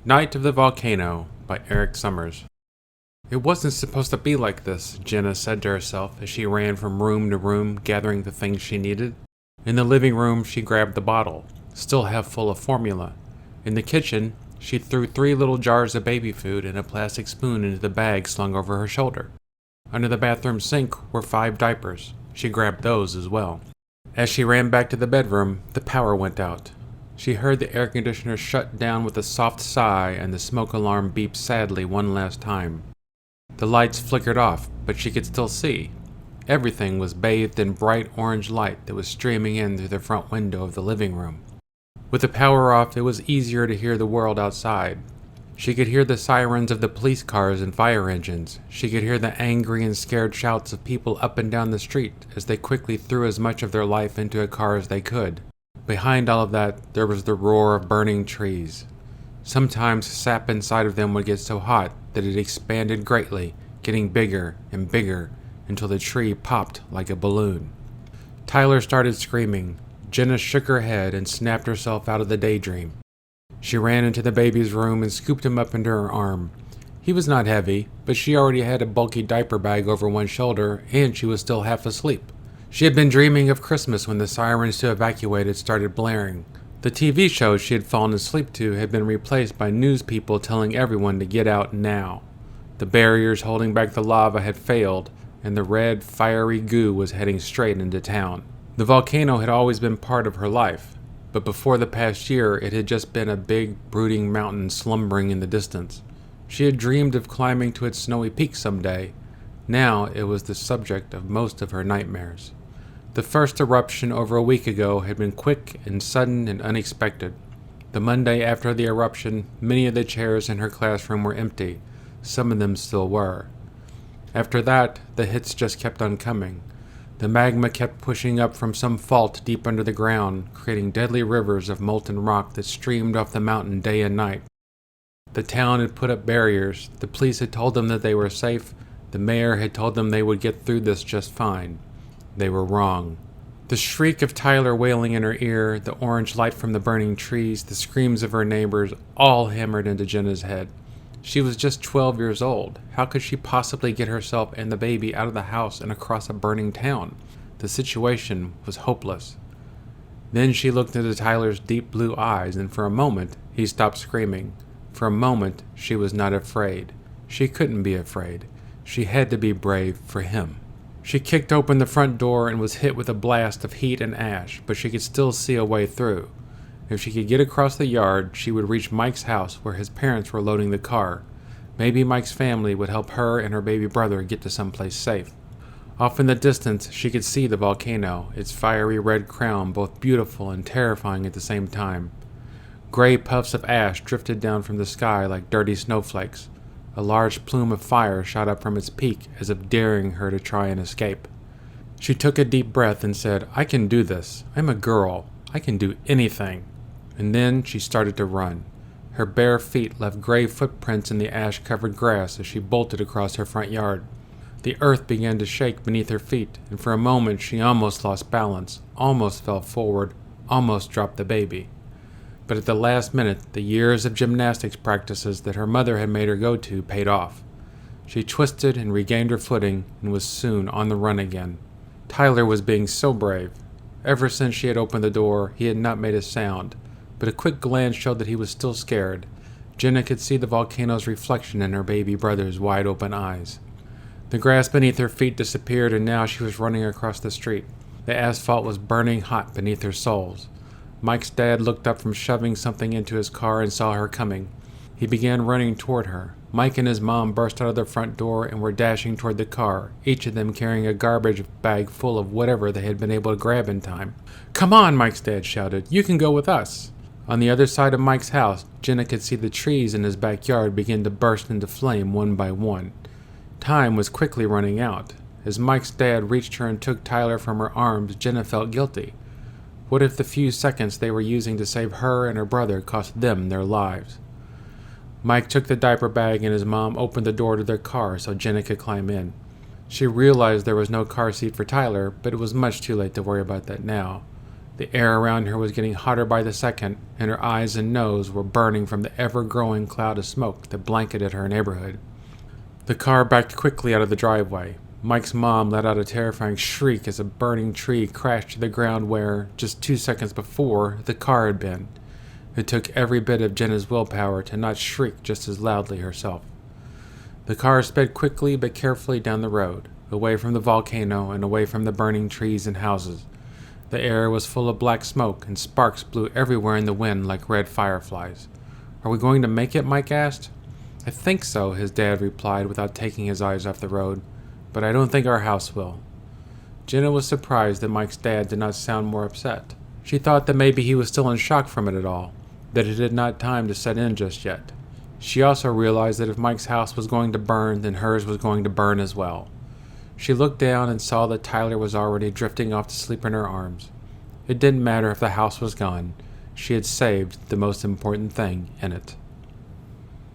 Night of the Volcano by Eric Summers. It wasn't supposed to be like this, Jenna said to herself as she ran from room to room gathering the things she needed. In the living room, she grabbed the bottle, still half full of formula. In the kitchen, she threw 3 little jars of baby food and a plastic spoon into the bag slung over her shoulder. Under the bathroom sink were 5 diapers. She grabbed those as well. As she ran back to the bedroom, the power went out. She heard the air conditioner shut down with a soft sigh and the smoke alarm beep sadly one last time. The lights flickered off, but she could still see. Everything was bathed in bright orange light that was streaming in through the front window of the living room. With the power off, it was easier to hear the world outside. She could hear the sirens of the police cars and fire engines. She could hear the angry and scared shouts of people up and down the street as they quickly threw as much of their life into a car as they could. Behind all of that, there was the roar of burning trees. Sometimes sap inside of them would get so hot that it expanded greatly, getting bigger and bigger until the tree popped like a balloon. Tyler started screaming. Jenna shook her head and snapped herself out of the daydream. She ran into the baby's room and scooped him up into her arm. He was not heavy, but she already had a bulky diaper bag over one shoulder, and she was still half asleep. She had been dreaming of Christmas when the sirens to evacuate had started blaring. The TV show she had fallen asleep to had been replaced by news people telling everyone to get out now. The barriers holding back the lava had failed, and the red, fiery goo was heading straight into town. The volcano had always been part of her life, but before the past year it had just been a big, brooding mountain slumbering in the distance. She had dreamed of climbing to its snowy peak someday. Now it was the subject of most of her nightmares. The first eruption over a week ago had been quick and sudden and unexpected. The Monday after the eruption, many of the chairs in her classroom were empty. Some of them still were. After that, the hits just kept on coming. The magma kept pushing up from some fault deep under the ground, creating deadly rivers of molten rock that streamed off the mountain day and night. The town had put up barriers. The police had told them that they were safe. The mayor had told them they would get through this just fine. They were wrong. The shriek of Tyler wailing in her ear, the orange light from the burning trees, the screams of her neighbors, all hammered into Jenna's head. She was just 12 years old. How could she possibly get herself and the baby out of the house and across a burning town? The situation was hopeless. Then she looked into Tyler's deep blue eyes, and for a moment, he stopped screaming. For a moment, she was not afraid. She couldn't be afraid. She had to be brave for him. She kicked open the front door and was hit with a blast of heat and ash, but she could still see a way through. If she could get across the yard, she would reach Mike's house where his parents were loading the car. Maybe Mike's family would help her and her baby brother get to someplace safe. Off in the distance, she could see the volcano, its fiery red crown both beautiful and terrifying at the same time. Gray puffs of ash drifted down from the sky like dirty snowflakes. A large plume of fire shot up from its peak as if daring her to try and escape. She took a deep breath and said, "I can do this. I'm a girl. I can do anything." And then she started to run. Her bare feet left gray footprints in the ash-covered grass as she bolted across her front yard. The earth began to shake beneath her feet, and for a moment she almost lost balance, almost fell forward, almost dropped the baby. But at the last minute, the years of gymnastics practices that her mother had made her go to paid off. She twisted and regained her footing and was soon on the run again. Tyler was being so brave. Ever since she had opened the door, he had not made a sound, but a quick glance showed that he was still scared. Jenna could see the volcano's reflection in her baby brother's wide-open eyes. The grass beneath her feet disappeared, and now she was running across the street. The asphalt was burning hot beneath her soles. Mike's dad looked up from shoving something into his car and saw her coming. He began running toward her. Mike and his mom burst out of the front door and were dashing toward the car, each of them carrying a garbage bag full of whatever they had been able to grab in time. "Come on," Mike's dad shouted. "You can go with us." On the other side of Mike's house, Jenna could see the trees in his backyard begin to burst into flame one by one. Time was quickly running out. As Mike's dad reached her and took Tyler from her arms, Jenna felt guilty. What if the few seconds they were using to save her and her brother cost them their lives? Mike took the diaper bag and his mom opened the door to their car so Jenna could climb in. She realized there was no car seat for Tyler, but it was much too late to worry about that now. The air around her was getting hotter by the second, and her eyes and nose were burning from the ever-growing cloud of smoke that blanketed her neighborhood. The car backed quickly out of the driveway. Mike's mom let out a terrifying shriek as a burning tree crashed to the ground where, just 2 seconds before, the car had been. It took every bit of Jenna's willpower to not shriek just as loudly herself. The car sped quickly but carefully down the road, away from the volcano and away from the burning trees and houses. The air was full of black smoke, and sparks blew everywhere in the wind like red fireflies. "Are we going to make it?" Mike asked. "I think so," his dad replied without taking his eyes off the road, "but I don't think our house will." Jenna was surprised that Mike's dad did not sound more upset. She thought that maybe he was still in shock from it all, that it had not time to set in just yet. She also realized that if Mike's house was going to burn, then hers was going to burn as well. She looked down and saw that Tyler was already drifting off to sleep in her arms. It didn't matter if the house was gone. She had saved the most important thing in it.